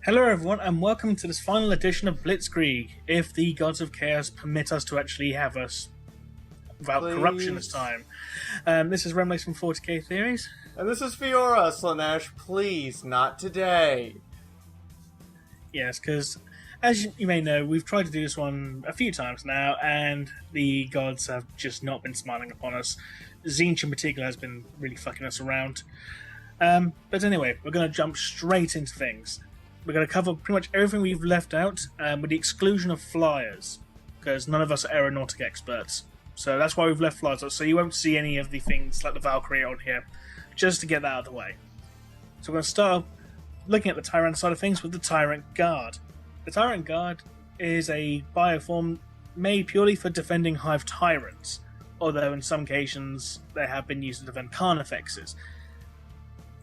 Hello everyone and welcome to this final edition of Blitzkrieg, if the gods of chaos permit us to actually have us without corruption this time. This is Remleiz from 40k Theories. And this is Fiaura, Slanesh, please, not today. Yes, because as you may know, we've tried to do this one a few times now, and the gods have just not been smiling upon us. Zinch in particular has been really fucking us around. But anyway, we're going to jump straight into things. We're going to cover pretty much everything we've left out, with the exclusion of flyers, because none of us are aeronautic experts. So that's why we've left flyers out, so you won't see any of the things like the Valkyrie on here, just to get that out of the way. So we're going to start looking at the Tyrant side of things with the Tyrant Guard. The Tyrant Guard is a bioform made purely for defending Hive Tyrants, although in some occasions they have been used to defend Carnifexes.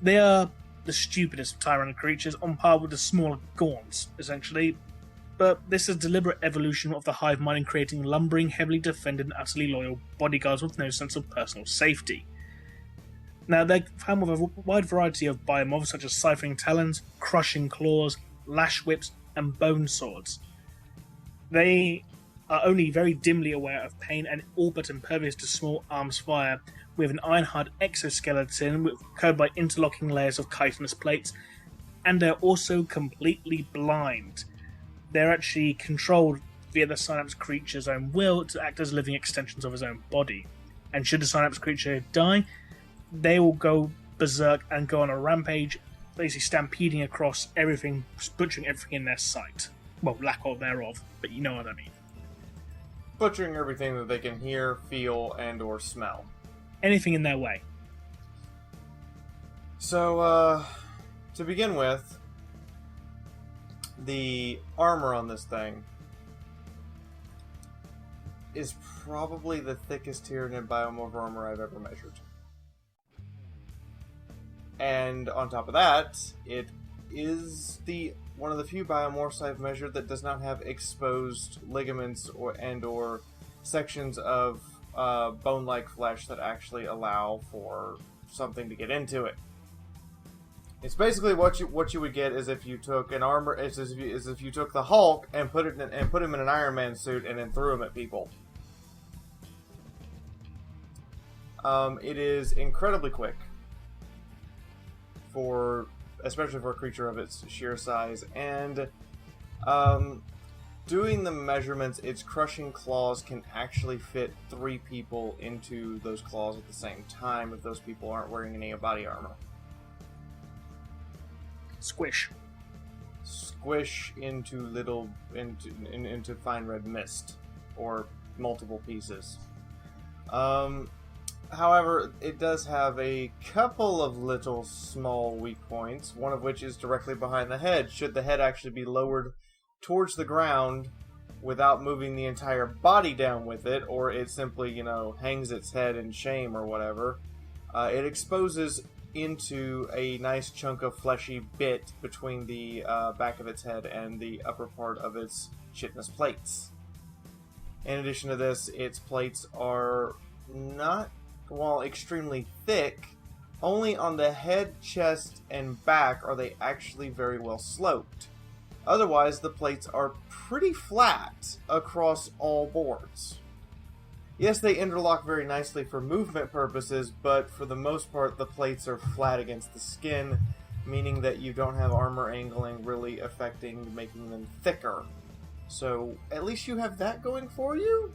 They are the stupidest of Tyrant creatures, on par with the smaller Gaunts, essentially, but this is a deliberate evolution of the hive mind in creating lumbering, heavily defended and utterly loyal bodyguards with no sense of personal safety. Now, they're found with a wide variety of biomorphs such as siphoning talons, crushing claws, lash whips, and bone swords. They are only very dimly aware of pain and all but impervious to small arms fire, with an iron-hard exoskeleton covered by interlocking layers of chitinous plates, and they're also completely blind. They're actually controlled via the Synapse creature's own will to act as living extensions of his own body. And should the Synapse creature die, they will go berserk and go on a rampage, basically stampeding across everything, butchering everything in their sight. Well, lack of thereof, but you know what I mean. Butchering everything that they can hear, feel, and or smell. Anything in their way. So, to begin with, the armor on this thing is probably the thickest Tyranid biomorph armor I've ever measured. And on top of that, it is one of the few biomorphs I've measured that does not have exposed ligaments or sections of bone-like flesh that actually allow for something to get into it. It's basically what you would get is if you took an armor, is if you took the Hulk and put him in an Iron Man suit and then threw him at people. It is incredibly quick especially for a creature of its sheer size, and doing the measurements, its crushing claws can actually fit 3 people into those claws at the same time if those people aren't wearing any body armor. Squish into into fine red mist, or multiple pieces. However, it does have a couple of little small weak points, one of which is directly behind the head. Should the head actually be lowered towards the ground without moving the entire body down with it, or it simply, hangs its head in shame or whatever, it exposes into a nice chunk of fleshy bit between the back of its head and the upper part of its chitinous plates. In addition to this, its plates are not, while extremely thick, only on the head, chest, and back are they actually very well sloped. Otherwise, the plates are pretty flat across all boards. Yes, they interlock very nicely for movement purposes, but for the most part, the plates are flat against the skin, meaning that you don't have armor angling really affecting making them thicker. So, at least you have that going for you?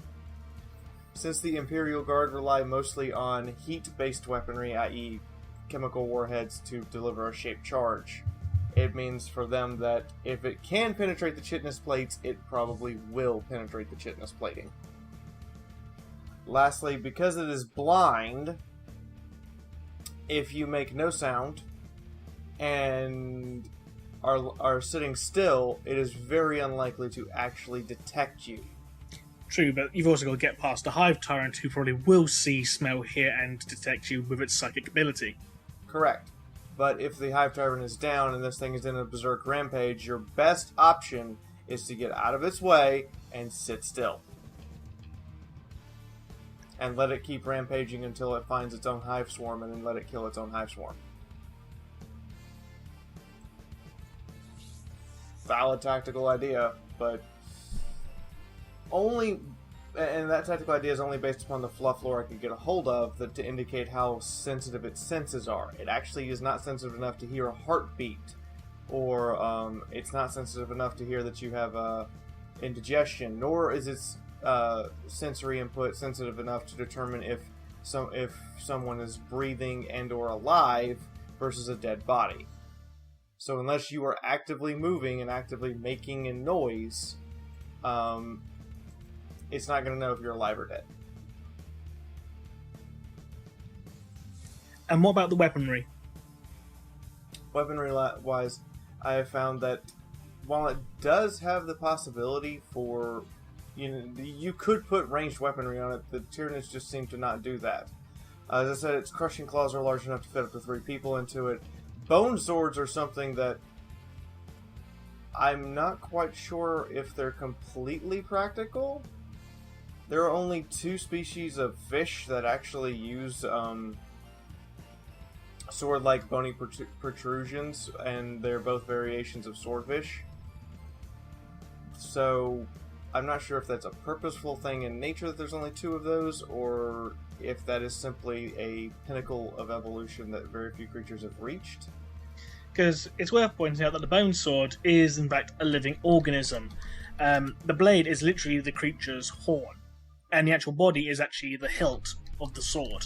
Since the Imperial Guard rely mostly on heat-based weaponry, i.e. chemical warheads, to deliver a shaped charge, it means for them that if it can penetrate the chitinous plates, it probably will penetrate the chitinous plating. Lastly, because it is blind, if you make no sound and are sitting still, it is very unlikely to actually detect you. True, but you've also got to get past the Hive Tyrant, who probably will see, smell, hear, and detect you with its psychic ability. Correct. But if the Hive Tyrant is down and this thing is in a berserk rampage, your best option is to get out of its way and sit still. And let it keep rampaging until it finds its own hive swarm, and then let it kill its own hive swarm. valid tactical idea, but only, and that tactical idea is only based upon the fluff lore I could get a hold of to indicate how sensitive its senses are. It actually is not sensitive enough to hear a heartbeat, or it's not sensitive enough to hear that you have indigestion, nor is its sensory input sensitive enough to determine if someone is breathing and or alive versus a dead body. So unless you are actively moving and actively making a noise, it's not going to know if you're alive or dead. And what about the weaponry? Weaponry-wise, I have found that while it does have the possibility for, you could put ranged weaponry on it, the Tyranids just seem to not do that. As I said, its crushing claws are large enough to fit up to 3 people into it. Bone swords are something that I'm not quite sure if they're completely practical. There are only 2 species of fish that actually use sword-like bony protrusions, and they're both variations of swordfish. So I'm not sure if that's a purposeful thing in nature that there's only 2 of those, or if that is simply a pinnacle of evolution that very few creatures have reached. Because it's worth pointing out that the bone sword is in fact a living organism. The blade is literally the creature's horn, and the actual body is actually the hilt of the sword,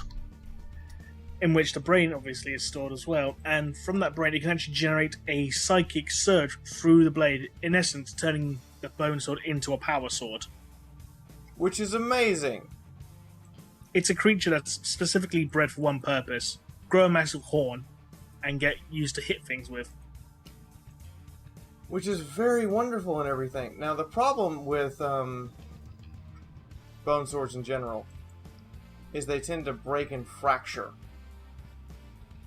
in which the brain obviously is stored as well, and from that brain it can actually generate a psychic surge through the blade, in essence turning the bone sword into a power sword. Which is amazing! It's a creature that's specifically bred for one purpose: grow a massive horn and get used to hit things with. Which is very wonderful and everything. Now the problem with bone swords in general is they tend to break and fracture.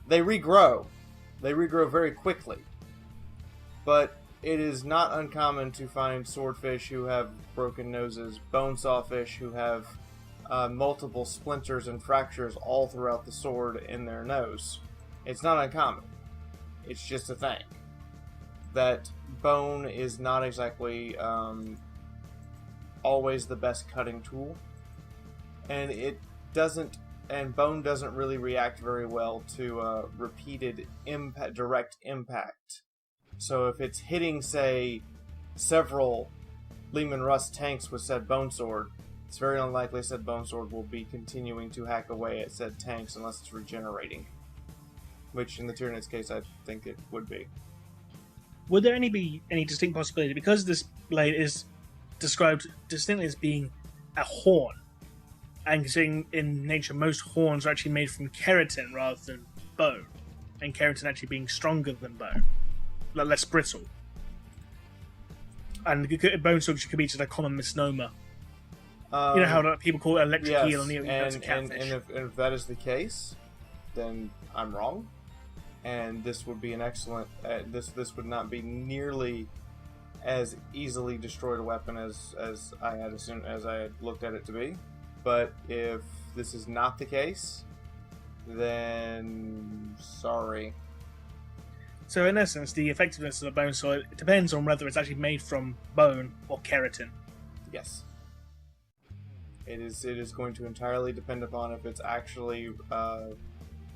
They regrow. They regrow very quickly. But it is not uncommon to find swordfish who have broken noses, bone sawfish who have multiple splinters and fractures all throughout the sword in their nose. It's not uncommon. It's just a thing. That bone is not exactly always the best cutting tool. And bone doesn't really react very well to repeated direct impact. So if it's hitting, say, several Leman Russ tanks with said bone sword, it's very unlikely said bone sword will be continuing to hack away at said tanks unless it's regenerating. Which, in the Tyranid's case, I think it would be. Would there be any distinct possibility, because this blade is described distinctly as being a horn, and considering in nature most horns are actually made from keratin rather than bone, and keratin actually being stronger than bone, less brittle, and bone swords could be just a common misnomer. You know how people call it electric eel on the catfish. And if that is the case, then I'm wrong, and this would be an excellent. This would not be nearly as easily destroyed a weapon as I had assumed, as I had looked at it to be. But if this is not the case, then sorry. So in essence, the effectiveness of a bone sword depends on whether it's actually made from bone or keratin. Yes. It is going to entirely depend upon if it's actually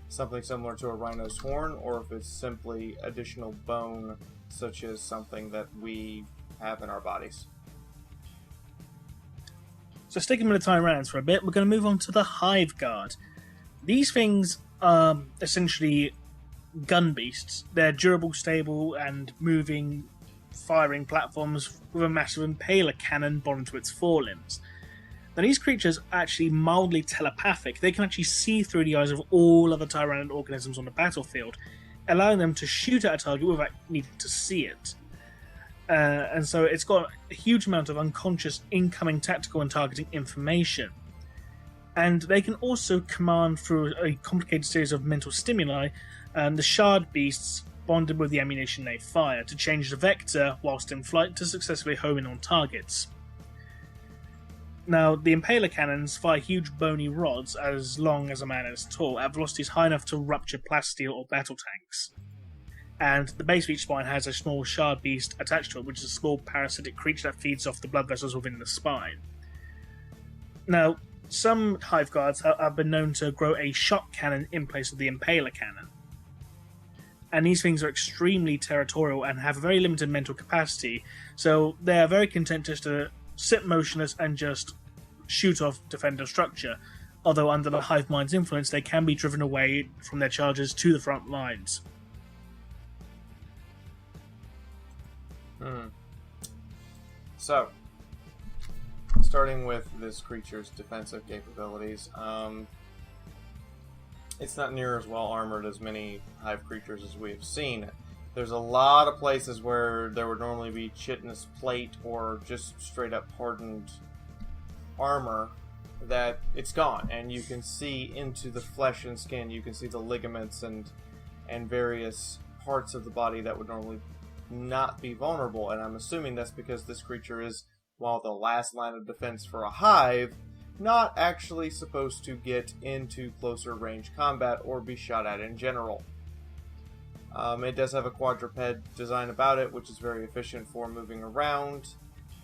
something similar to a rhino's horn, or if it's simply additional bone, such as something that we have in our bodies. So sticking with the Tyrants for a bit, we're going to move on to the Hive Guard. These things are essentially gun beasts. They're durable, stable, and moving, firing platforms with a massive impaler cannon bonded to its forelimbs. Now, these creatures are actually mildly telepathic. They can actually see through the eyes of all other Tyrant organisms on the battlefield, allowing them to shoot at a target without needing to see it. And so it's got a huge amount of unconscious incoming tactical and targeting information. And they can also command through a complicated series of mental stimuli the shard beasts bonded with the ammunition they fire to change the vector whilst in flight to successfully home in on targets. Now, the impaler cannons fire huge bony rods as long as a man is tall at velocities high enough to rupture plasteel or battle tanks. and the base of each spine has a small shard beast attached to it, which is a small parasitic creature that feeds off the blood vessels within the spine. Now, some Hive Guards have been known to grow a shot cannon in place of the Impaler cannon. And these things are extremely territorial and have a very limited mental capacity, so they are very content just to sit motionless and just shoot off defender structure, although under the Hive Mind's influence they can be driven away from their charges to the front lines. So, starting with this creature's defensive capabilities, it's not near as well armored as many Hive creatures as we have seen. There's a lot of places where there would normally be chitinous plate or just straight up hardened armor that it's gone, and you can see into the flesh and skin. You can see the ligaments and various parts of the body that would normally not be vulnerable, and I'm assuming that's because this creature is, while the last line of defense for a Hive, not actually supposed to get into closer range combat or be shot at in general. It does have a quadruped design about it, which is very efficient for moving around.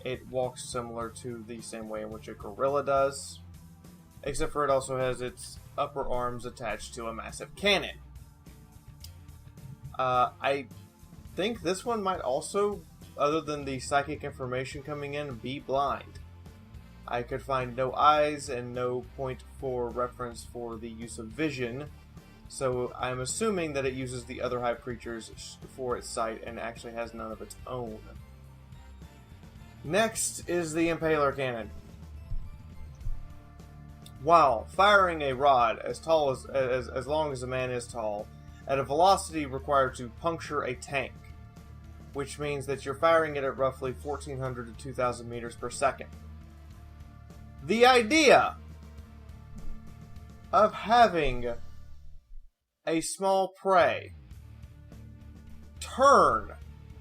It walks similar to the same way in which a gorilla does, except for it also has its upper arms attached to a massive cannon. I think this one might also, other than the psychic information coming in, be blind. I could find no eyes and no point for reference for the use of vision, so I'm assuming that it uses the other Hive creatures for its sight and actually has none of its own. Next is the Impaler Cannon. While firing a rod as tall as long as a man is tall, at a velocity required to puncture a tank, which means that you're firing it at roughly 1,400 to 2,000 meters per second. The idea of having a small prey turn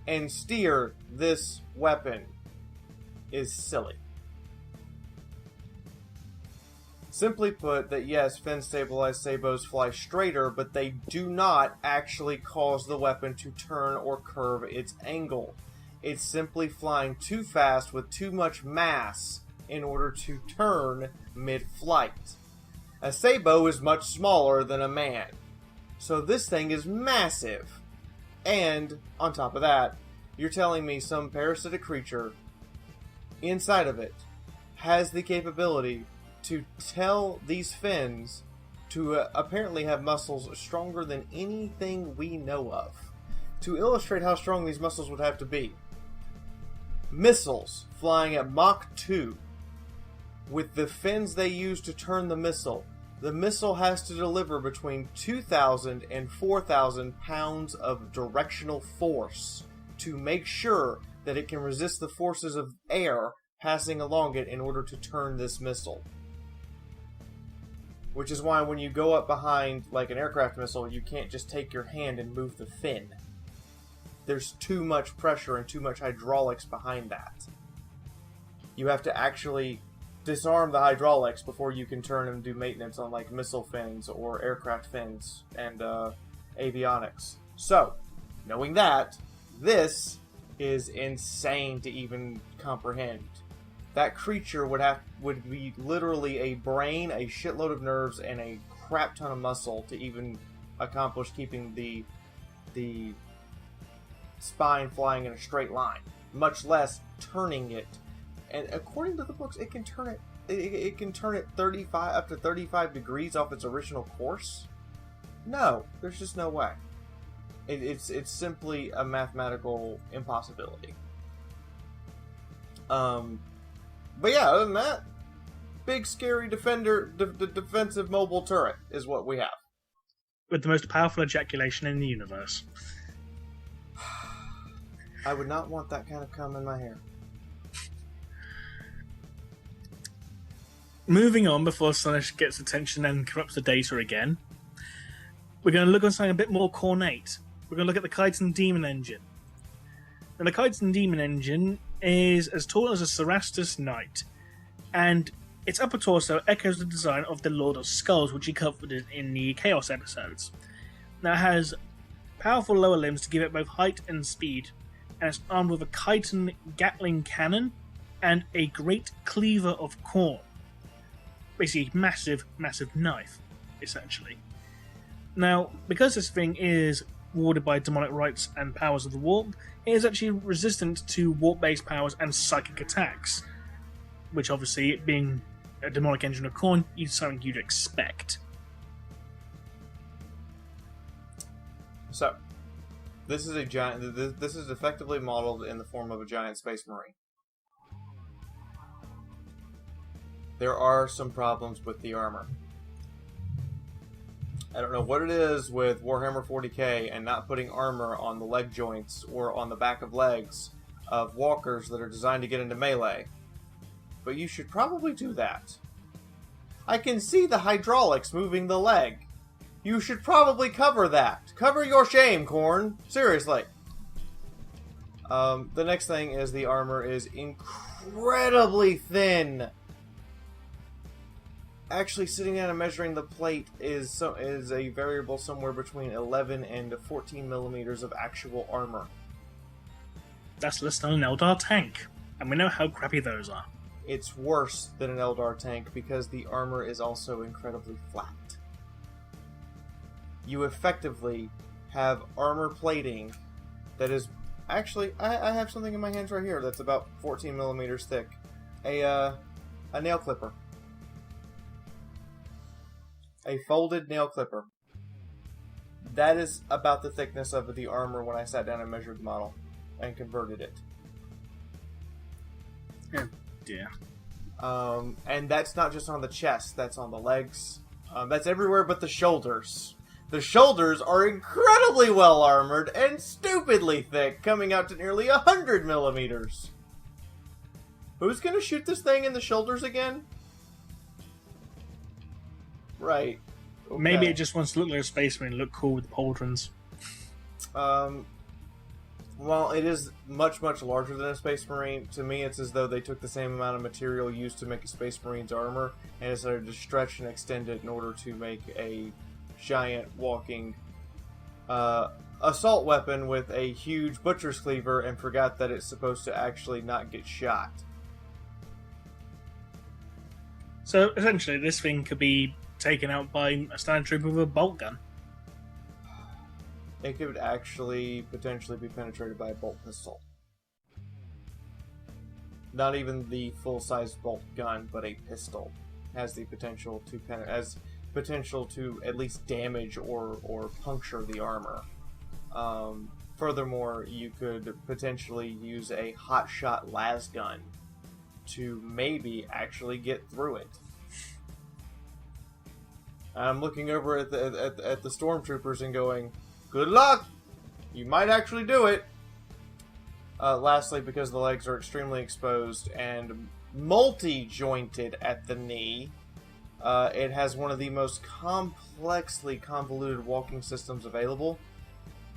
and steer this weapon is silly. Simply put, that yes, fin-stabilized sabos fly straighter, but they do not actually cause the weapon to turn or curve its angle. It's simply flying too fast with too much mass in order to turn mid-flight. A sabo is much smaller than a man, so this thing is massive. And, on top of that, you're telling me some parasitic creature inside of it has the capability to tell these fins to apparently have muscles stronger than anything we know of. To illustrate how strong these muscles would have to be, missiles flying at Mach 2 with the fins they use to turn the missile has to deliver between 2,000 and 4,000 pounds of directional force to make sure that it can resist the forces of air passing along it in order to turn this missile. Which is why when you go up behind, like an aircraft missile, you can't just take your hand and move the fin. There's too much pressure and too much hydraulics behind that. You have to actually disarm the hydraulics before you can turn and do maintenance on like missile fins or aircraft fins and avionics. So, knowing that, this is insane to even comprehend. That creature would be literally a brain, a shitload of nerves, and a crap ton of muscle to even accomplish keeping the spine flying in a straight line, much less turning it. And according to the books, it can turn it. It can turn it 35 up to 35 degrees off its original course. No, there's just no way. It's simply a mathematical impossibility. But yeah, other than that, big scary defensive mobile turret is what we have. With the most powerful ejaculation in the universe. I would not want that kind of cum in my hair. Moving on before Sonic gets attention and corrupts the data again, we're going to look on something a bit more cornate. We're going to look at the Chasin Demon Engine. Now, the Chasin Demon Engine is as tall as a Cerastus Knight, and its upper torso echoes the design of the Lord of Skulls, which he covered in the Chaos episodes. Now, it has powerful lower limbs to give it both height and speed, and it's armed with a chitin Gatling cannon and a great cleaver of corn. Basically, massive, massive knife, essentially. Now, because this thing is warded by demonic rights and powers of the warp, it is actually resistant to warp-based powers and psychic attacks, which obviously, being a demonic engine of corn, is something you'd expect. So, this is a giant. This is effectively modeled in the form of a giant space marine. There are some problems with the armor. I don't know what it is with Warhammer 40k and not putting armor on the leg joints or on the back of legs of walkers that are designed to get into melee. But you should probably do that. I can see the hydraulics moving the leg. You should probably cover that. Cover your shame, Khorne. Seriously. The next thing is the armor is incredibly thin. Actually, sitting down and measuring the plate is a variable somewhere between 11 and 14 millimeters of actual armor. That's less than an Eldar tank, and we know how crappy those are. It's worse than an Eldar tank because the armor is also incredibly flat. You effectively have armor plating that is... Actually, I have something in my hands right here that's about 14 millimeters thick. A nail clipper. A folded nail clipper. That is about the thickness of the armor when I sat down and measured the model and converted it. Yeah. And that's not just on the chest, that's on the legs. That's everywhere but the shoulders. The shoulders are incredibly well armored and stupidly thick, coming out to nearly 100 millimeters. Who's gonna shoot this thing in the shoulders again? Right. Okay. Maybe it just wants to look like a space marine, look cool with the pauldrons. Well, it is much, much larger than a Space Marine. To me, it's as though they took the same amount of material used to make a Space Marine's armor and decided to stretch and extend it in order to make a giant walking assault weapon with a huge butcher's cleaver and forgot that it's supposed to actually not get shot. So, essentially, this thing could be taken out by a standard trooper with a bolt gun. It could actually potentially be penetrated by a bolt pistol. Not even the full-size bolt gun, but a pistol has the potential to at least damage or puncture the armor. Furthermore, you could potentially use a hot-shot las gun to maybe actually get through it. I'm looking over at the stormtroopers and going, good luck! You might actually do it! Lastly, because the legs are extremely exposed and multi-jointed at the knee, it has one of the most complexly convoluted walking systems available,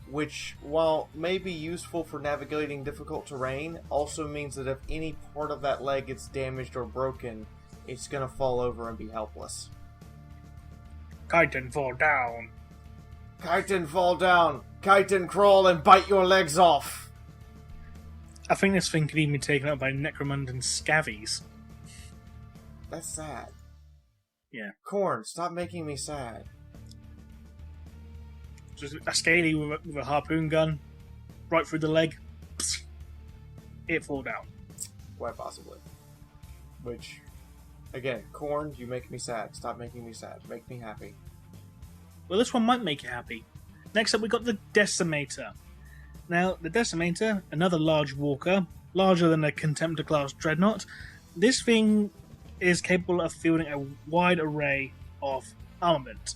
which, while may be useful for navigating difficult terrain, also means that if any part of that leg gets damaged or broken, it's going to fall over and be helpless. Chitin, fall down! Chitin, fall down! Chitin, crawl and bite your legs off! I think this thing could even be taken out by Necromund scavies. That's sad. Yeah. Khorne, stop making me sad. Just a scaly with a harpoon gun, right through the leg. Psst, it fall down. Quite possibly. Which, again, Khorne, you make me sad. Stop making me sad. Make me happy. Well, this one might make you happy. Next up, we got the Decimator. Now, the Decimator, another large walker, larger than a Contemptor-class dreadnought. This thing is capable of fielding a wide array of armament.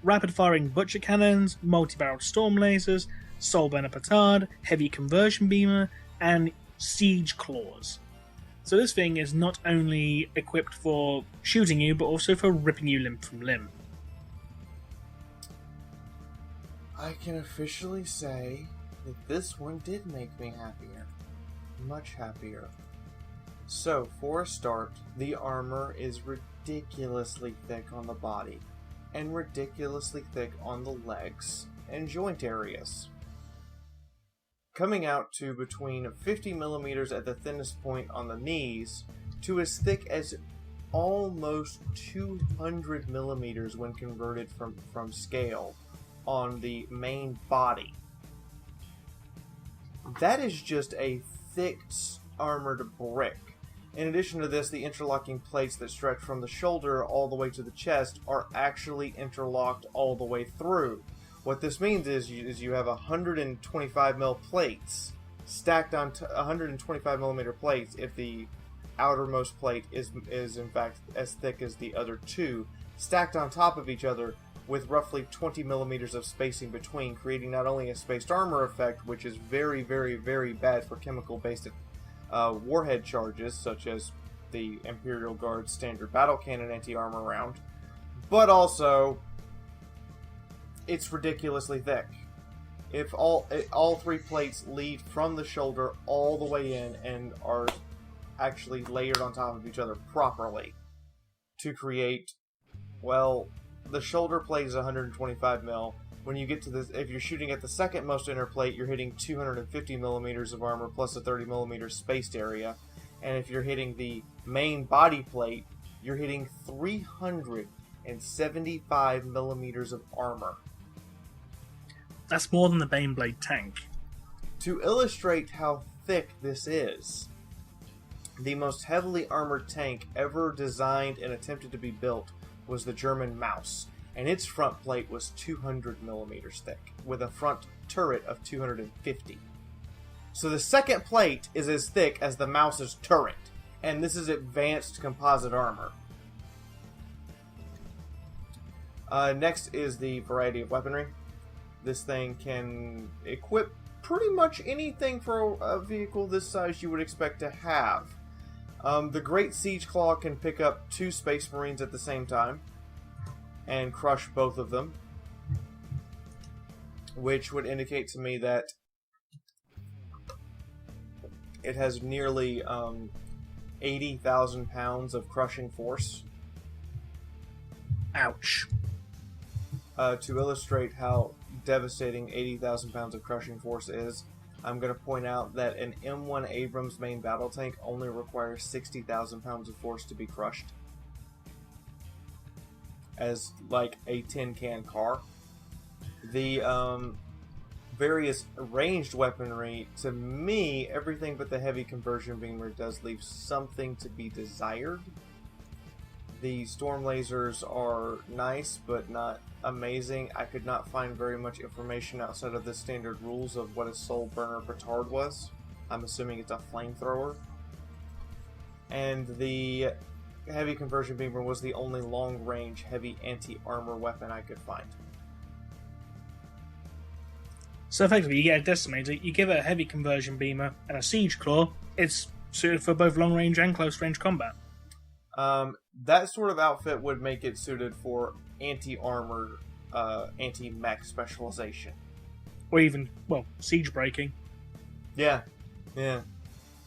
Rapid-firing butcher cannons, multi-barreled storm lasers, soul-burner petard, heavy conversion beamer, and siege claws. So this thing is not only equipped for shooting you, but also for ripping you limb from limb. I can officially say that this one did make me happier. Much happier. So, for a start, the armor is ridiculously thick on the body, and ridiculously thick on the legs, and joint areas, coming out to between 50 millimeters at the thinnest point on the knees to as thick as almost 200 millimeters when converted from scale on the main body. That is just a thick armored brick. In addition to this, the interlocking plates that stretch from the shoulder all the way to the chest are actually interlocked all the way through. What this means is you have 125 mil plates stacked on 125 millimeter plates if the outermost plate is in fact as thick as the other two, stacked on top of each other with roughly 20 millimeters of spacing between, creating not only a spaced armor effect, which is very, very, very bad for chemical-based warhead charges, such as the Imperial Guard standard battle cannon anti-armor round, but also it's ridiculously thick. If all three plates lead from the shoulder all the way in and are actually layered on top of each other properly to create, well, the shoulder plate is 125 mil. When you get to this, if you're shooting at the second most inner plate, you're hitting 250 millimeters of armor plus a 30 millimeter spaced area. And if you're hitting the main body plate, you're hitting 375 millimeters of armor. That's more than the Baneblade tank. To illustrate how thick this is, the most heavily armored tank ever designed and attempted to be built was the German Maus, and its front plate was 200 millimeters thick, with a front turret of 250. So the second plate is as thick as the Maus's turret, and this is advanced composite armor. Next is the variety of weaponry. This thing can equip pretty much anything for a vehicle this size you would expect to have. The Great Siege Claw can pick up 2 Space Marines at the same time and crush both of them, which would indicate to me that it has nearly 80,000 pounds of crushing force. Ouch. To illustrate how devastating 80,000 pounds of crushing force is, I'm going to point out that an M1 Abrams main battle tank only requires 60,000 pounds of force to be crushed. As like a tin can car. The various ranged weaponry, to me, everything but the heavy conversion beamer does leave something to be desired. The storm lasers are nice, but not amazing. I could not find very much information outside of the standard rules of what a soul burner petard was. I'm assuming it's a flamethrower. And the heavy conversion beamer was the only long-range heavy anti-armor weapon I could find. So effectively, you get a Decimator, you give it a heavy conversion beamer and a Siege Claw. It's suited for both long-range and close-range combat. That sort of outfit would make it suited for anti-armor, anti-mech specialization. Or even, well, siege breaking. Yeah. You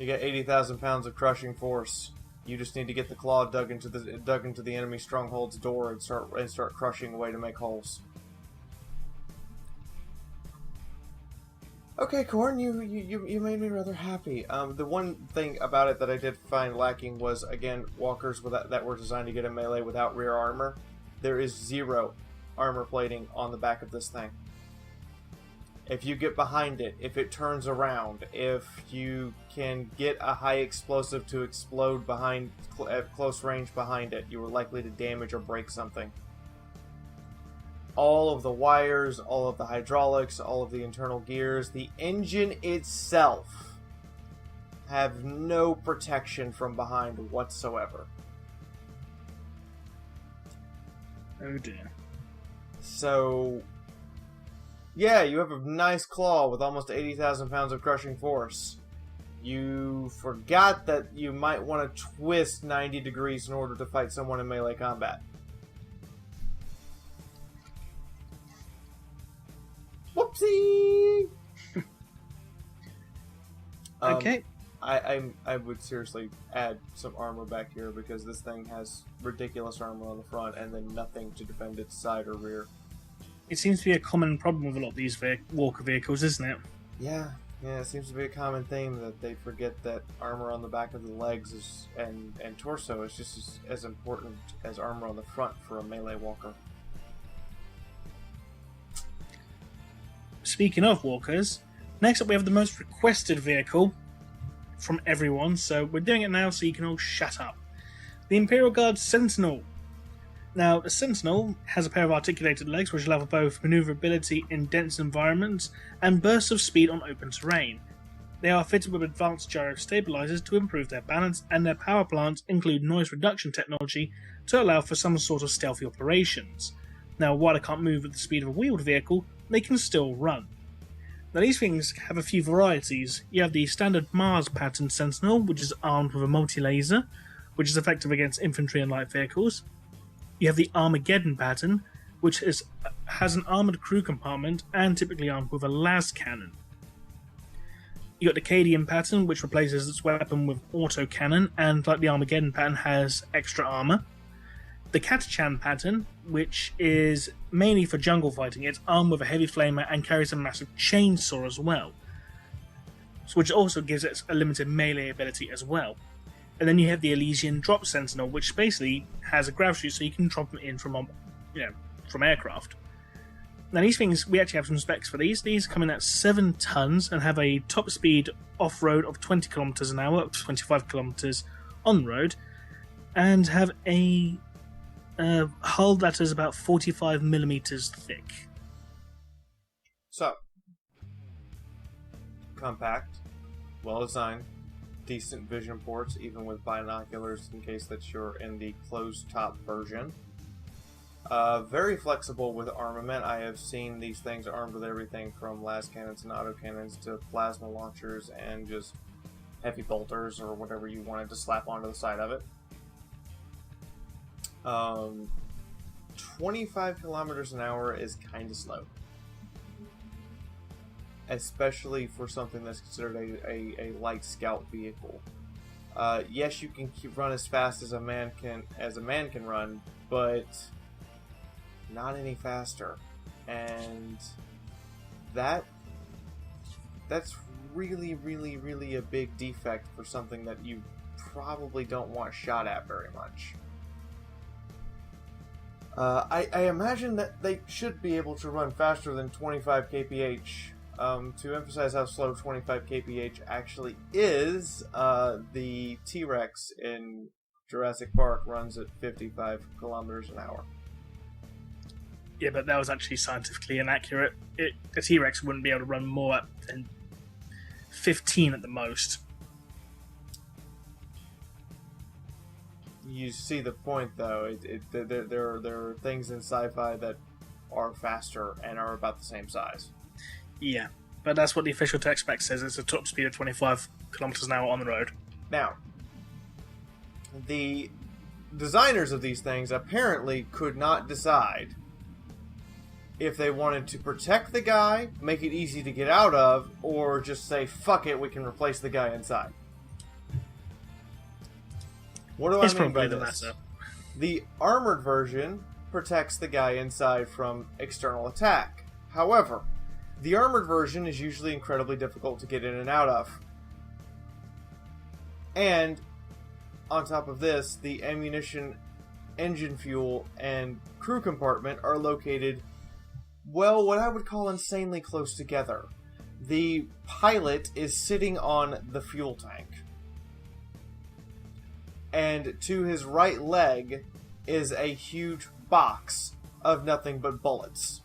got 80,000 pounds of crushing force. You just need to get the claw dug into the enemy stronghold's door and start crushing away to make holes. Okay, Corn, you made me rather happy. The one thing about it that I did find lacking was, again, walkers that were designed to get a melee without rear armor. There is 0 armor plating on the back of this thing. If you get behind it, if it turns around, if you can get a high explosive to explode at close range behind it, you are likely to damage or break something. All of the wires, all of the hydraulics, all of the internal gears, the engine itself have no protection from behind whatsoever. Oh dear. So, yeah, you have a nice claw with almost 80,000 pounds of crushing force. You forgot that you might want to twist 90 degrees in order to fight someone in melee combat. Whoopsie! Okay. I would seriously add some armor back here because this thing has ridiculous armor on the front and then nothing to defend its side or rear. It seems to be a common problem with a lot of these walker vehicles, isn't it? Yeah, it seems to be a common theme that they forget that armor on the back of the legs and torso is just as important as armor on the front for a melee walker. Speaking of walkers, next up we have the most requested vehicle from everyone, so we're doing it now so you can all shut up. The Imperial Guard Sentinel. Now, the Sentinel has a pair of articulated legs which allow for both maneuverability in dense environments and bursts of speed on open terrain. They are fitted with advanced gyro stabilizers to improve their balance, and their power plants include noise reduction technology to allow for some sort of stealthy operations. Now, while they can't move at the speed of a wheeled vehicle, they can still run. Now, these things have a few varieties. You have the standard Mars pattern Sentinel, which is armed with a multi-laser, which is effective against infantry and light vehicles. You have the Armageddon pattern, which has an armoured crew compartment and typically armed with a las cannon. You got the Cadian pattern, which replaces its weapon with auto cannon, and like the Armageddon pattern, has extra armour. The Catachan pattern, which is mainly for jungle fighting, it's armed with a heavy flamer and carries a massive chainsaw as well, which also gives it a limited melee ability as well. And then you have the Elysian Drop Sentinel, which basically has a grav chute so you can drop them in from aircraft. Now these things, we actually have some specs for these. These come in at 7 tons and have a top speed off-road of 20 kilometers an hour, up to 25 kilometers on road, and have a hull that is about 45 millimeters thick. So, compact, well designed, decent vision ports, even with binoculars in case that you're in the closed top version. Very flexible with armament. I have seen these things armed with everything from las cannons and autocannons to plasma launchers and just heavy bolters or whatever you wanted to slap onto the side of it. 25 kilometers an hour is kind of slow, especially for something that's considered a light scout vehicle. Yes, you can run as fast as a man can run, but not any faster, and that's really a big defect for something that you probably don't want shot at very much. I imagine that they should be able to run faster than 25 kph. To emphasize how slow 25 kph actually is, the T-Rex in Jurassic Park runs at 55 kilometers an hour. Yeah, but that was actually scientifically inaccurate. A T-Rex wouldn't be able to run more than 15 at the most. You see the point, though. There are things in sci-fi that are faster and are about the same size. Yeah, but that's what the official tech spec says. It's a top speed of 25 kilometers an hour on the road. Now, the designers of these things apparently could not decide if they wanted to protect the guy, make it easy to get out of, or just say, fuck it, we can replace the guy inside. What do I mean by this? The armored version protects the guy inside from external attack. However, the armored version is usually incredibly difficult to get in and out of. And, on top of this, the ammunition, engine fuel, and crew compartment are located, well, what I would call insanely close together. The pilot is sitting on the fuel tank, and to his right leg is a huge box of nothing but bullets.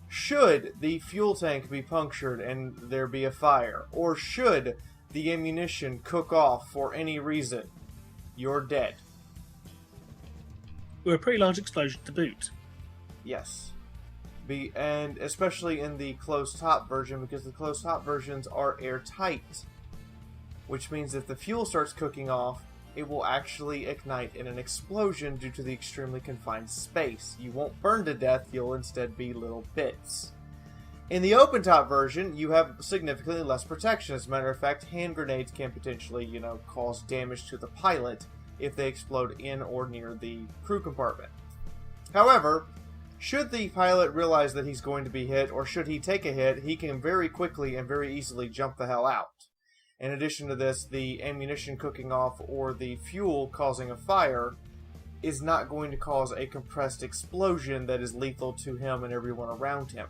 Should the fuel tank be punctured and there be a fire, or should the ammunition cook off for any reason, you're dead. Or a pretty large explosion to boot. Yes. And especially in the closed top version, because the closed top versions are airtight. Which means if the fuel starts cooking off, it will actually ignite in an explosion due to the extremely confined space. You won't burn to death, you'll instead be little bits. In the open top version, you have significantly less protection. As a matter of fact, hand grenades can potentially, cause damage to the pilot if they explode in or near the crew compartment. However, should the pilot realize that he's going to be hit, or should he take a hit, he can very quickly and very easily jump the hell out. In addition to this, the ammunition cooking off or the fuel causing a fire is not going to cause a compressed explosion that is lethal to him and everyone around him.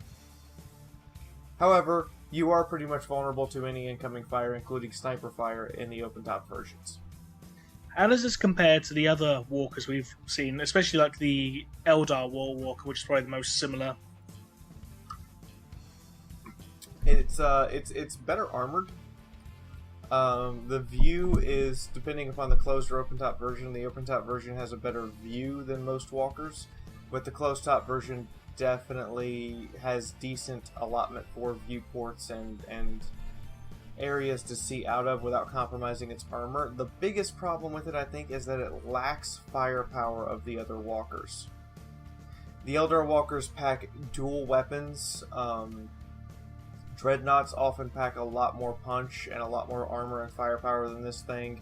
However, you are pretty much vulnerable to any incoming fire, including sniper fire, in the open-top versions. How does this compare to the other walkers we've seen, especially like the Eldar War Walker, which is probably the most similar? It's better armored. The view is, depending upon the closed or open-top version, the open-top version has a better view than most walkers, but the closed-top version definitely has decent allotment for viewports and areas to see out of without compromising its armor. The biggest problem with it, I think, is that it lacks firepower of the other walkers. The Eldar walkers pack dual weapons. Dreadnoughts often pack a lot more punch and a lot more armor and firepower than this thing.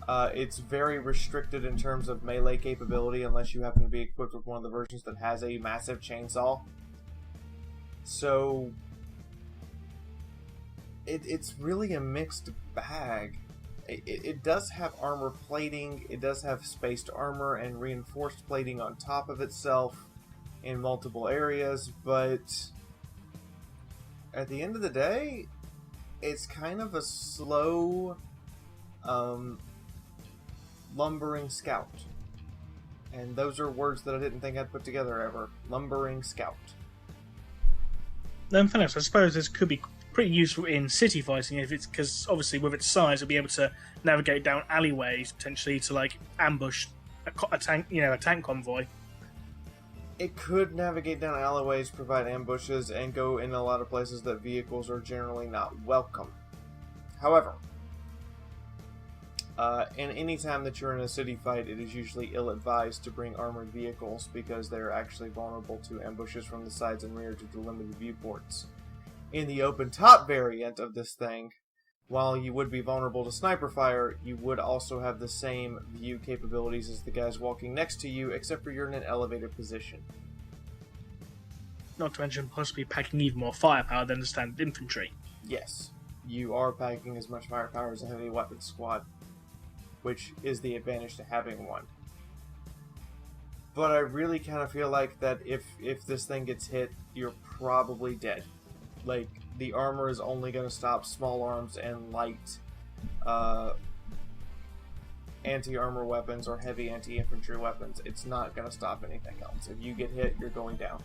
It's very restricted in terms of melee capability unless you happen to be equipped with one of the versions that has a massive chainsaw. So it's really a mixed bag. It does have armor plating, it does have spaced armor and reinforced plating on top of itself in multiple areas, but at the end of the day, it's kind of a slow, lumbering scout. And those are words that I didn't think I'd put together ever. Lumbering scout. Then, I suppose this could be pretty useful in city fighting, if it's because obviously with its size, it'll be able to navigate down alleyways potentially to like ambush a tank, a tank convoy. It could navigate down alleyways, provide ambushes, and go in a lot of places that vehicles are generally not welcome. However, and any time that you're in a city fight, it is usually ill-advised to bring armored vehicles because they're actually vulnerable to ambushes from the sides and rear due to limited viewports. In the open-top variant of this thing, while you would be vulnerable to sniper fire, you would also have the same view capabilities as the guys walking next to you, except for you're in an elevated position. Not to mention possibly packing even more firepower than the standard infantry. Yes, you are packing as much firepower as a heavy weapons squad, which is the advantage to having one. But I really kind of feel like that if this thing gets hit, you're probably dead. Like, the armor is only going to stop small arms and light anti-armor weapons or heavy anti-infantry weapons. It's not going to stop anything else. If you get hit, you're going down.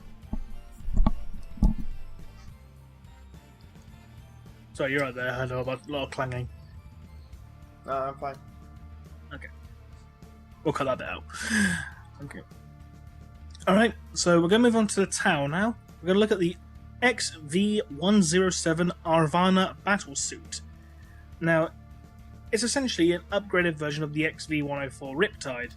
Sorry, you're right there. I heard a lot of clanging. I'm fine. Okay. We'll cut that out. Okay. Alright, so we're going to move on to the town now. We're going to look at the XV-107 Arvana Battlesuit. Now, it's essentially an upgraded version of the XV-104 Riptide,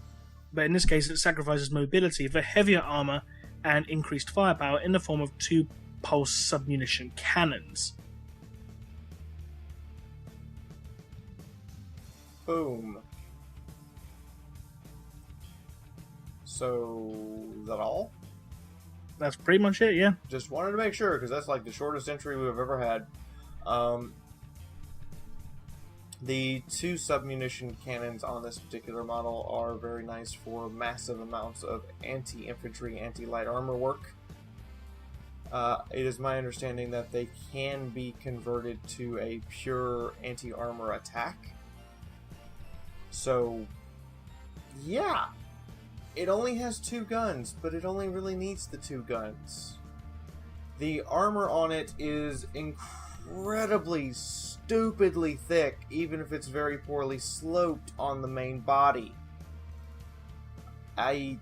but in this case it sacrifices mobility for heavier armor and increased firepower in the form of 2 pulse submunition cannons. Boom. So, is that all? That's pretty much it, yeah. Just wanted to make sure, because that's like the shortest entry we've ever had. The 2 submunition cannons on this particular model are very nice for massive amounts of anti-infantry, anti-light armor work. It is my understanding that they can be converted to a pure anti-armor attack. So, yeah. It only has 2 guns, but it only really needs the 2 guns. The armor on it is incredibly, stupidly thick, even if it's very poorly sloped on the main body. I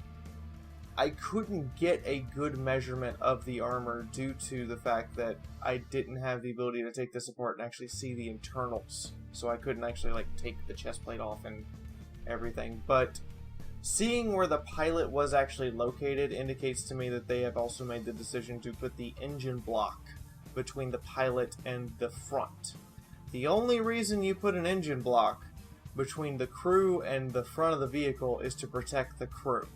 couldn't get a good measurement of the armor due to the fact that I didn't have the ability to take this apart and actually see the internals. So I couldn't actually take the chest plate off and everything, but seeing where the pilot was actually located indicates to me that they have also made the decision to put the engine block between the pilot and the front. The only reason you put an engine block between the crew and the front of the vehicle is to protect the crew.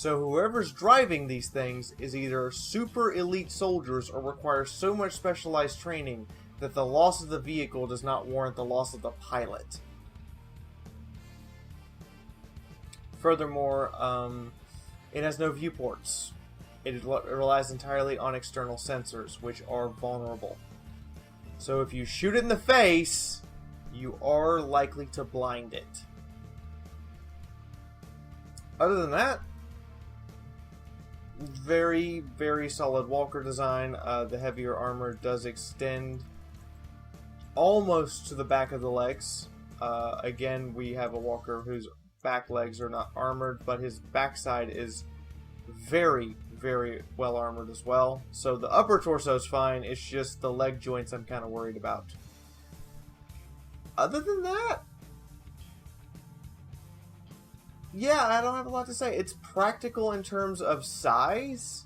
So whoever's driving these things is either super elite soldiers or requires so much specialized training that the loss of the vehicle does not warrant the loss of the pilot. Furthermore, it has no viewports. It relies entirely on external sensors, which are vulnerable. So if you shoot it in the face, you are likely to blind it. Other than that, very, very solid walker design. The heavier armor does extend almost to the back of the legs. Again, we have a walker whose back legs are not armored, but his backside is very, very well armored as well. So the upper torso is fine, it's just the leg joints I'm kind of worried about. Other than that, yeah, I don't have a lot to say. It's practical in terms of size.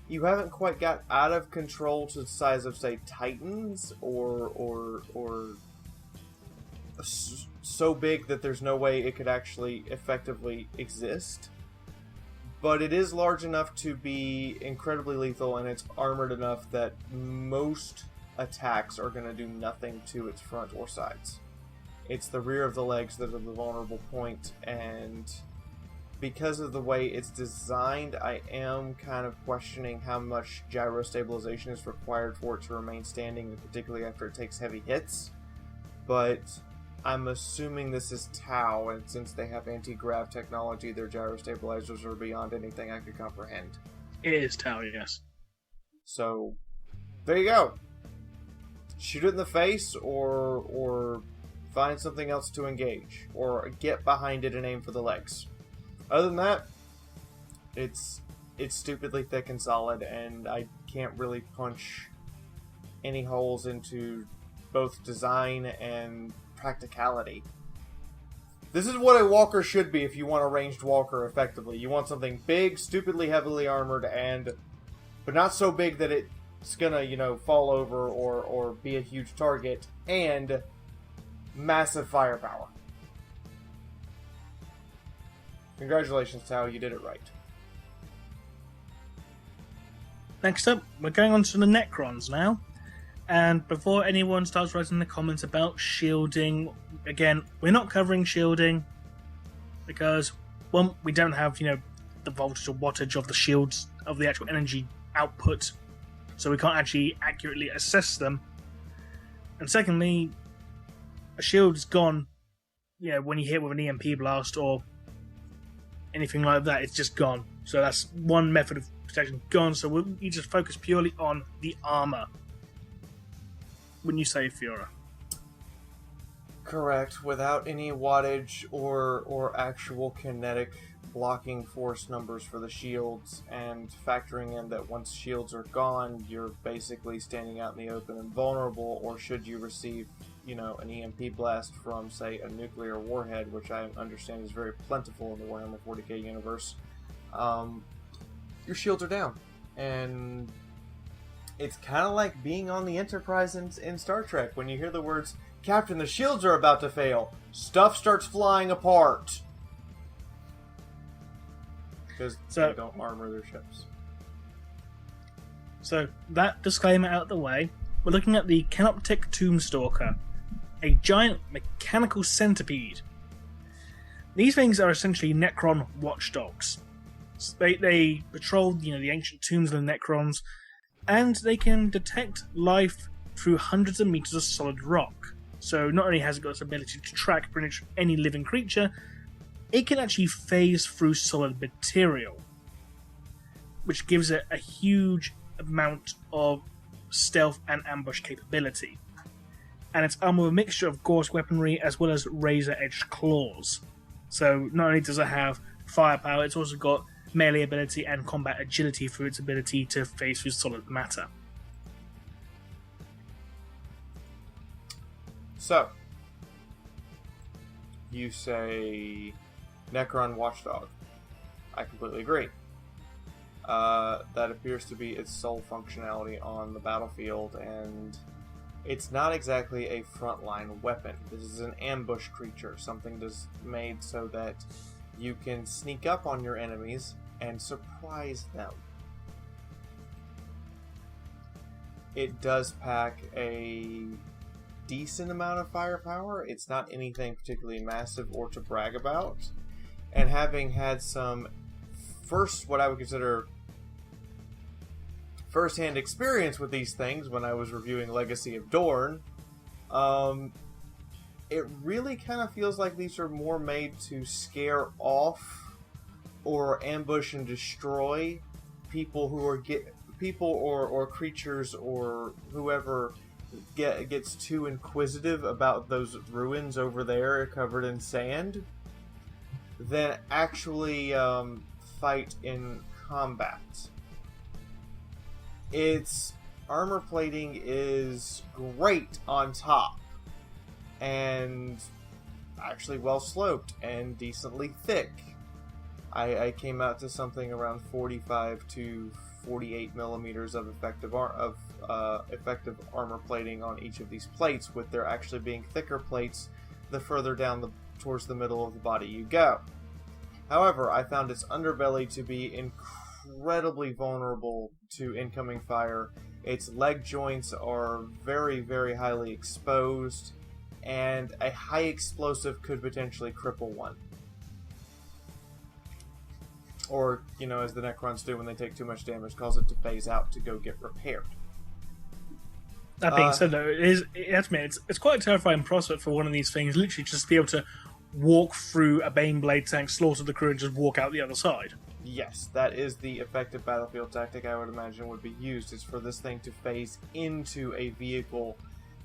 You haven't quite got out of control to the size of, say, Titans, or so big that there's no way it could actually effectively exist. But it is large enough to be incredibly lethal, and it's armored enough that most attacks are going to do nothing to its front or sides. It's the rear of the legs that are the vulnerable point, and because of the way it's designed, I am kind of questioning how much gyro stabilization is required for it to remain standing, particularly after it takes heavy hits. But I'm assuming this is Tau, and since they have anti-grav technology, their gyro stabilizers are beyond anything I could comprehend. It is Tau, yes. So, there you go. Shoot it in the face, or find something else to engage, or get behind it and aim for the legs. Other than that, it's stupidly thick and solid, and I can't really punch any holes into both design and practicality. This is what a walker should be if you want a ranged walker effectively. You want something big, stupidly heavily armored, but not so big that it's gonna, fall over or be a huge target, and massive firepower. Congratulations, Tao, you did it right. Next up, we're going on to the Necrons now. And before anyone starts writing in the comments about shielding, again, we're not covering shielding because, well, we don't have, the voltage or wattage of the shields, of the actual energy output, so we can't actually accurately assess them. And secondly, a shield's gone, when you hit with an EMP blast or anything like that, it's just gone. So that's one method of protection gone, so we just focus purely on the armor. Wouldn't you say, Fiaura? Correct. Without any wattage or actual kinetic blocking force numbers for the shields, and factoring in that once shields are gone, you're basically standing out in the open and vulnerable, or should you receive, an EMP blast from, say, a nuclear warhead, which I understand is very plentiful in the Warhammer 40k universe, your shields are down. And it's kind of like being on the Enterprise in Star Trek. When you hear the words, "Captain, the shields are about to fail," stuff starts flying apart. Because they don't armor their ships. So, that disclaimer out of the way, we're looking at the Kelp Tick Stalker, a giant mechanical centipede. These things are essentially Necron watchdogs. They patrol, the ancient tombs of the Necrons, and they can detect life through hundreds of meters of solid rock. So not only has it got its ability to track pretty much any living creature, it can actually phase through solid material, which gives it a huge amount of stealth and ambush capability. And it's armed with a mixture of Gorse weaponry as well as razor-edged claws. So not only does it have firepower, it's also got melee ability and combat agility through its ability to phase through solid matter. So, you say Necron Watchdog. I completely agree. That appears to be its sole functionality on the battlefield, and it's not exactly a frontline weapon. This is an ambush creature, something that's made so that you can sneak up on your enemies and surprise them. It does pack a decent amount of firepower. It's not anything particularly massive or to brag about. And having had some what I would consider first-hand experience with these things when I was reviewing Legacy of Dorn, it really kind of feels like these are more made to scare off or ambush and destroy people who are or creatures or whoever gets too inquisitive about those ruins over there covered in sand than actually fight in combat. Its armor plating is great on top and actually well sloped and decently thick. I came out to something around 45 to 48 millimeters of effective armor plating on each of these plates, with there actually being thicker plates the further down towards the middle of the body you go. However, I found its underbelly to be incredibly vulnerable to incoming fire. Its leg joints are very, very highly exposed, and a high explosive could potentially cripple one. Or, as the Necrons do when they take too much damage, cause it to phase out to go get repaired. That being said, though, it's quite a terrifying prospect for one of these things, literally just to be able to walk through a Baneblade tank, slaughter the crew, and just walk out the other side. Yes, that is the effective battlefield tactic I would imagine would be used, is for this thing to phase into a vehicle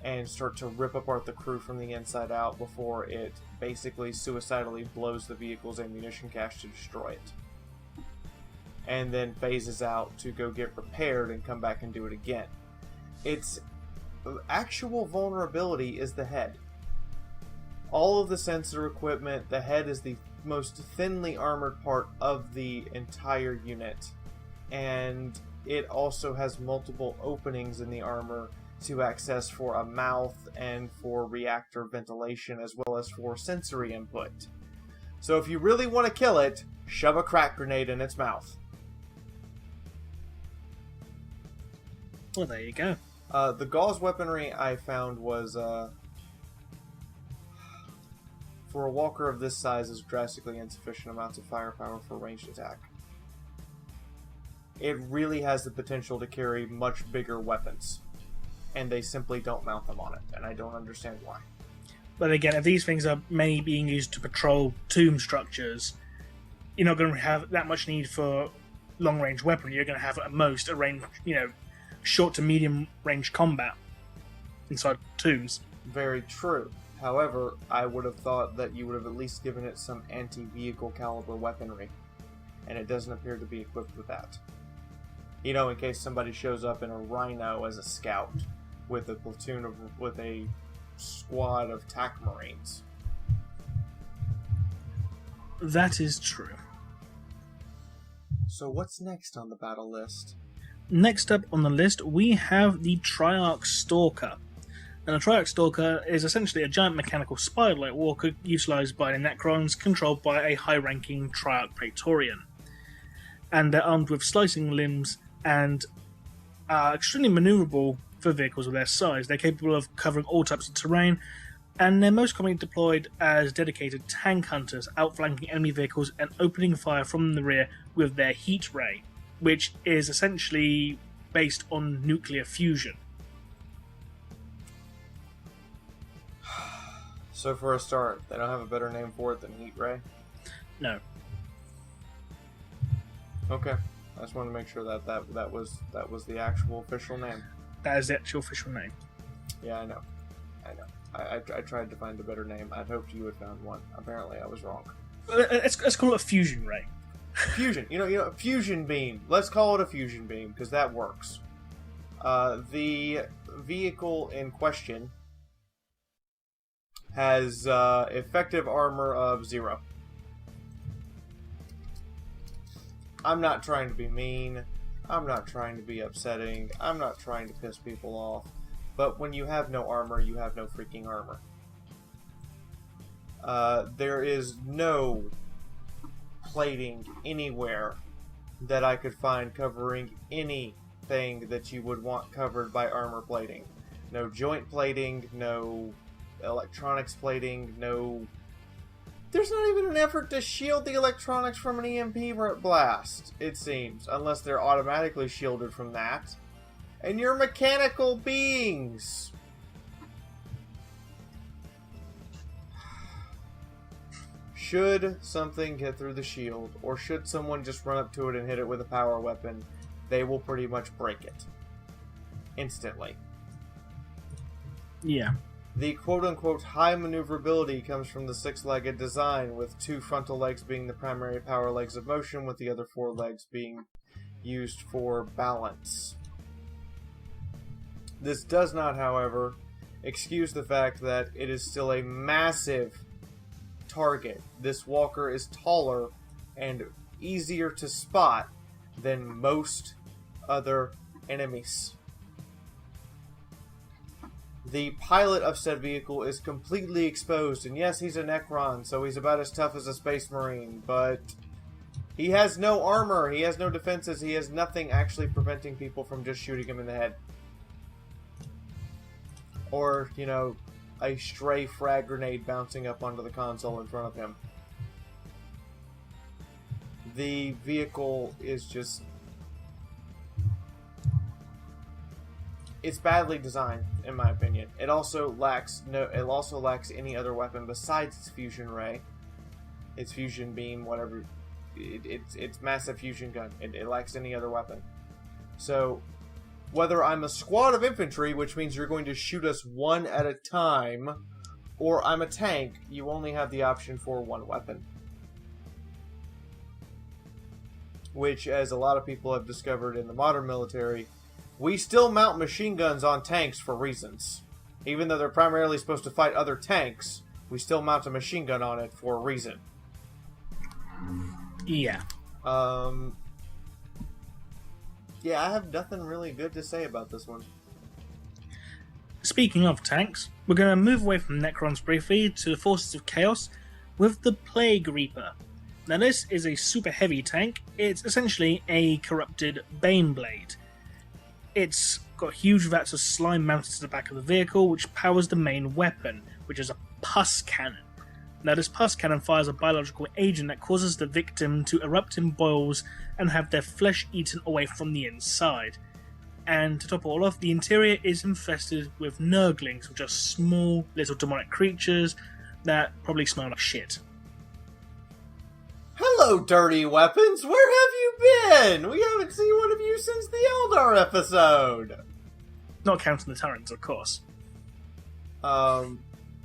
and start to rip apart the crew from the inside out before it basically suicidally blows the vehicle's ammunition cache to destroy it. And then phases out to go get repaired and come back and do it again. Its actual vulnerability is the head. All of the sensor equipment, the head is the most thinly armored part of the entire unit. And it also has multiple openings in the armor to access for a mouth and for reactor ventilation, as well as for sensory input. So if you really want to kill it, shove a crack grenade in its mouth. Well, there you go. The gauze weaponry I found was, for a walker of this size, is drastically insufficient amounts of firepower for ranged attack. It really has the potential to carry much bigger weapons, and they simply don't mount them on it, and I don't understand why. But again, if these things are mainly being used to patrol tomb structures, you're not going to have that much need for long-range weaponry. You're going to have at most a range, short to medium range combat inside tombs. Very true. However, I would have thought that you would have at least given it some anti-vehicle caliber weaponry, and it doesn't appear to be equipped with that. In case somebody shows up in a Rhino as a scout with a squad of TAC Marines. That is true. So what's next on the battle list? Next up on the list, we have the Triarch Stalker. And the Triarch Stalker is essentially a giant mechanical spider-like walker utilised by the Necrons, controlled by a high-ranking Triarch Praetorian. And they're armed with slicing limbs and are extremely manoeuvrable for vehicles of their size. They're capable of covering all types of terrain, and they're most commonly deployed as dedicated tank hunters, outflanking enemy vehicles and opening fire from the rear with their heat ray, which is essentially based on nuclear fusion. So for a start, they don't have a better name for it than heat ray? No. Okay. I just wanted to make sure that was the actual official name. That is the actual official name. Yeah, I know. I tried to find a better name. I'd hoped you had found one. Apparently, I was wrong. Let's call it a fusion ray. Fusion. Fusion beam. Let's call it a fusion beam, because that works. The vehicle in question has effective armor of 0. I'm not trying to be mean. I'm not trying to be upsetting. I'm not trying to piss people off. But when you have no armor, you have no freaking armor. There is no plating anywhere that I could find covering anything that you would want covered by armor plating. No joint plating, no electronics plating, no... There's not even an effort to shield the electronics from an EMP blast, it seems, unless they're automatically shielded from that. And you're mechanical beings! Should something get through the shield, or should someone just run up to it and hit it with a power weapon, they will pretty much break it. Instantly. Yeah. The quote-unquote high maneuverability comes from the six-legged design, with two frontal legs being the primary power legs of motion, with the other four legs being used for balance. This does not, however, excuse the fact that it is still a massive target. This walker is taller and easier to spot than most other enemies. The pilot of said vehicle is completely exposed, and yes, he's a Necron, so he's about as tough as a Space Marine, but he has no armor, he has no defenses, he has nothing actually preventing people from just shooting him in the head. Or, you know, a stray frag grenade bouncing up onto the console in front of him. The vehicle is just... It's badly designed, in my opinion. It also lacks any other weapon besides its fusion ray, its fusion beam, whatever. It's massive fusion gun. It lacks any other weapon. So, whether I'm a squad of infantry, which means you're going to shoot us one at a time, or I'm a tank, you only have the option for one weapon. Which, as a lot of people have discovered in the modern military, we still mount machine guns on tanks for reasons. Even though they're primarily supposed to fight other tanks, we still mount a machine gun on it for a reason. Yeah. Yeah, I have nothing really good to say about this one. Speaking of tanks, we're going to move away from Necrons briefly to the Forces of Chaos with the Plague Reaper. Now this is a super heavy tank. It's essentially a corrupted Baneblade. It's got huge vats of slime mounted to the back of the vehicle, which powers the main weapon, which is a pus cannon. Now this pus cannon fires a biological agent that causes the victim to erupt in boils and have their flesh eaten away from the inside. And to top it all off, the interior is infested with Nurglings, which are small little demonic creatures that probably smell like shit. Hello, dirty weapons! Where have you been? We haven't seen one of you since the Eldar episode! Not counting the Tyrants, of course.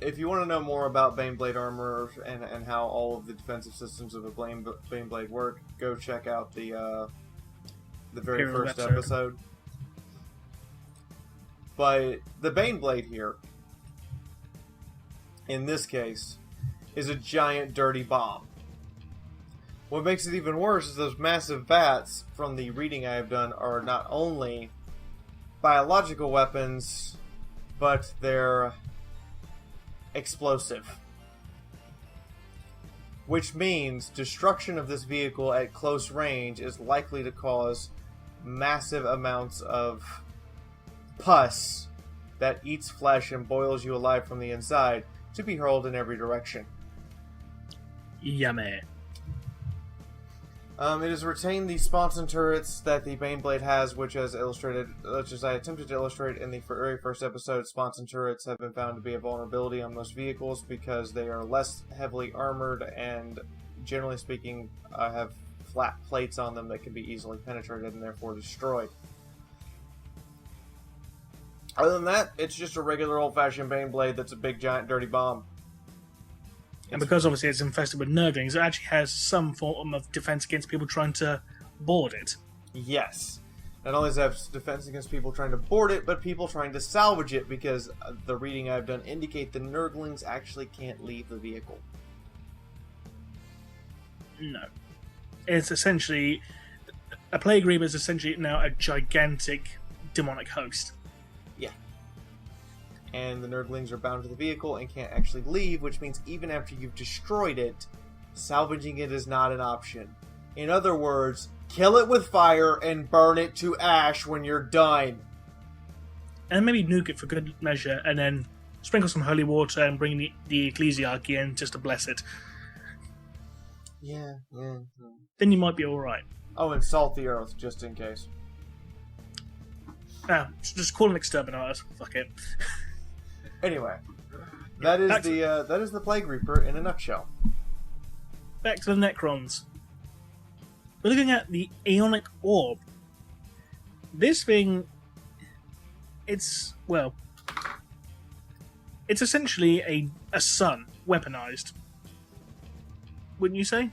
If you want to know more about Baneblade armor and how all of the defensive systems of a Baneblade work, go check out the very first episode. But the Baneblade here, in this case, is a giant dirty bomb. What makes it even worse is those massive vats, from the reading I have done, are not only biological weapons, but they're explosive. Which means destruction of this vehicle at close range is likely to cause massive amounts of pus that eats flesh and boils you alive from the inside to be hurled in every direction. Yummy. It has retained the sponson turrets that the Baneblade has, which as I attempted to illustrate in the very first episode, sponson turrets have been found to be a vulnerability on most vehicles because they are less heavily armored and, generally speaking, have flat plates on them that can be easily penetrated and therefore destroyed. Other than that, it's just a regular old-fashioned Baneblade that's a big, giant, dirty bomb. And because obviously it's infested with Nurglings, it actually has some form of defense against people trying to board it. Yes. Not only does it have defense against people trying to board it, but people trying to salvage it, because the reading I've done indicate the Nurglings actually can't leave the vehicle. No. It's essentially... A Plague Reaper is essentially now a gigantic demonic host. Yeah. And the Nurglings are bound to the vehicle and can't actually leave, which means even after you've destroyed it, salvaging it is not an option. In other words, Kill it with fire and burn it to ash when you're done. And maybe nuke it for good measure, and then sprinkle some holy water and bring the ecclesiarchy in just to bless it. Yeah. Then you might be alright. Oh, and salt the earth, just in case. Just call an exterminators. Fuck it. Anyway, that is the Plague Reaper in a nutshell. Back to the Necrons. We're looking at the Aeonic Orb. This thing, it's essentially a sun weaponized. Wouldn't you say?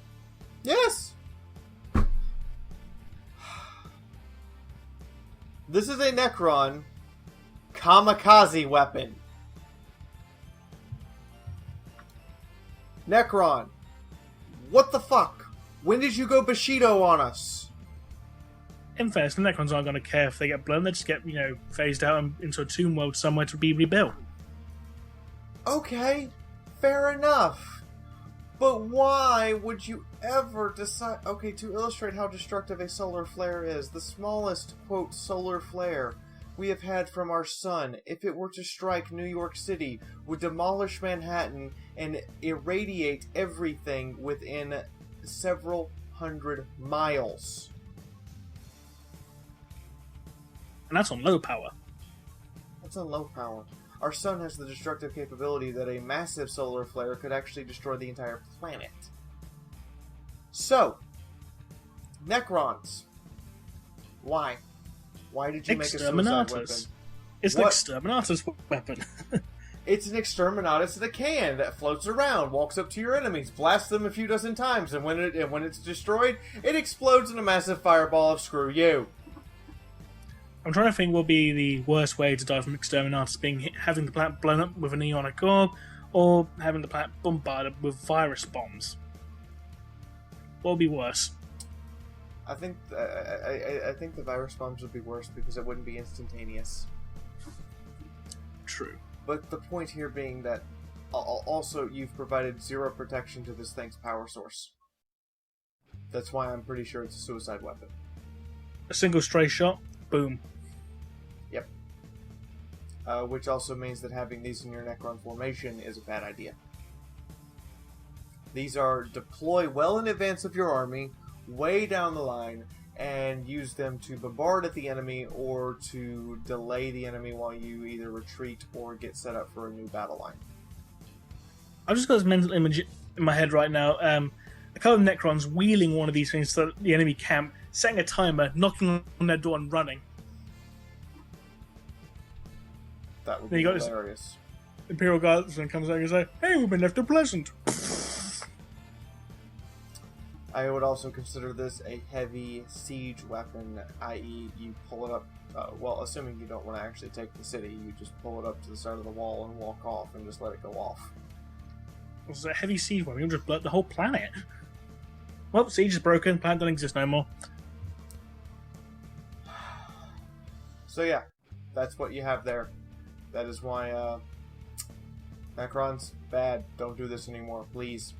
Yes! This is a Necron kamikaze weapon. Necron, what the fuck? When did you go Bushido on us? In fairness, the Necrons aren't going to care if they get blown. They just get, phased out into a tomb world somewhere to be rebuilt. Okay, fair enough. But why would you ever decide... Okay, to illustrate how destructive a solar flare is, the smallest, quote, solar flare we have had from our sun, if it were to strike New York City, would demolish Manhattan and irradiate everything within several hundred miles. And that's on low power. That's on low power. Our sun has the destructive capability that a massive solar flare could actually destroy the entire planet. So, Necrons. Why? Why did you make a suicide weapon? It's an exterminator's weapon. It's an exterminatus in a can that floats around, walks up to your enemies, blasts them a few dozen times, and when it's destroyed, it explodes in a massive fireball of screw you. I'm trying to think what would be the worst way to die from exterminatus, having the planet blown up with an Aeonic Orb, or having the planet bombarded with virus bombs. What would be worse? I think the virus bombs would be worse because it wouldn't be instantaneous. True. But the point here being that also you've provided zero protection to this thing's power source. That's why I'm pretty sure it's a suicide weapon. A single stray shot, boom. Yep. Which also means that having these in your Necron formation is a bad idea. These are deploy well in advance of your army, way down the line, and use them to bombard at the enemy or to delay the enemy while you either retreat or get set up for a new battle line. I've just got this mental image in my head right now. A couple of Necrons wheeling one of these things to the enemy camp, setting a timer, knocking on their door and running. That would be hilarious. Imperial Guardsman comes out and says, "Hey, we've been left a pleasant." I would also consider this a heavy siege weapon, i.e. you pull it up, assuming you don't want to actually take the city, you just pull it up to the side of the wall and walk off and just let it go off. It's a heavy siege weapon, you'll just blow up the whole planet. Well, siege is broken, planet doesn't exist no more. So yeah, that's what you have there. That is why, Necrons, bad, don't do this anymore, please.